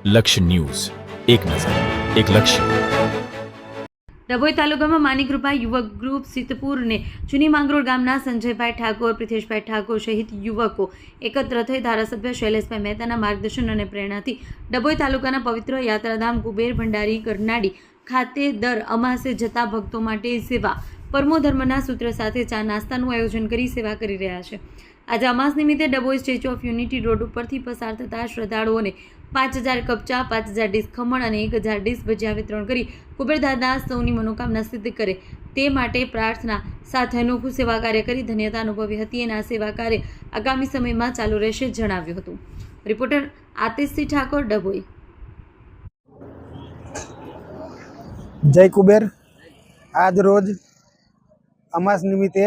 લક્ષ્ય ન્યૂઝ, એક નજર, એક લક્ષ્ય. ડભોઈ તાલુકામાં માનીકૃપા યુવક ગ્રુપ સિદ્ધપુરને જૂની માંગરોળ ગામના સંજયભાઈ ઠાકોર, પ્રિથેશભાઈ ઠાકોર સહિત યુવકો એકત્ર થઈ ધારાસભ્ય શૈલેષભાઈ મહેતાના માર્ગદર્શન અને પ્રેરણાથી ડભોઈ તાલુકાના પવિત્ર યાત્રાધામ કુબેર ભંડારી કરનાળી ખાતે દર અમાસે જતા ભક્તો માટે સેવા પરમો ધર્મના સૂત્ર સાથે ચા નાસ્તાનું આયોજન કરી સેવા કરી રહ્યા છે. આજે અમાસ નિમિત્તે Dabhoi statue of unity road ઉપરથી પસાર થતા શ્રદ્ધાળુઓને 5000 કપ ચા, 5000 ડીશ ખમણ અને 1000 ડીશ ભજીયા વિતરણ કરી કુબેરદાદા સૌની મનોકામના સિદ્ધ કરે તે માટે પ્રાર્થના સાથે અનોખું સેવા કાર્ય કરી ધન્યતા અનુભવી હતી અને આ સેવા કાર્ય આગામી સમયમાં ચાલુ રહેશે જણાવ્યું હતું. રિપોર્ટર આતિશસિંહ ઠાકોર, ડભોઈ. જય કુબેર. આજ રોજ અમાસ નિમિત્તે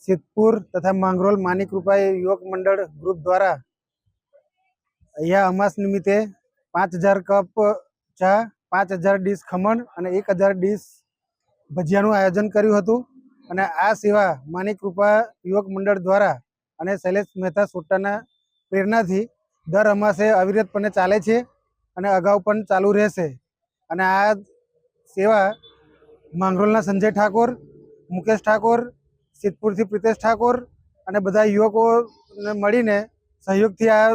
સિદ્ધપુર તથા માંગરોળ માનીકૃપા યુવક મંડળ ગ્રુપ દ્વારા અહીંયા અમાસ નિમિત્તે 5000 કપ ચા, 5000 ડીશ ખમણ અને 1000 ડીશ ભજીયાનું આયોજન કર્યું હતું. અને આ સેવા માનીકૃપા યુવક મંડળ દ્વારા અને શૈલેષ મહેતા સોટાના પ્રેરણાથી દર અમાસે અવિરતપણે ચાલે છે અને અગાઉ પણ ચાલુ રહેશે. અને આ સેવા માંગરોળના સંજય ઠાકોર, મુકેશ ઠાકોર, સિદ્ધપુરથી પ્રિતેશ ઠાકોર અને બધા યુવકોને મળીને સહયોગથી આ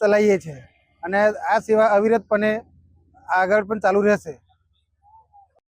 ચલાવીએ છીએ અને આ સેવા અવિરતપણે આગળ પણ ચાલુ રહેશે.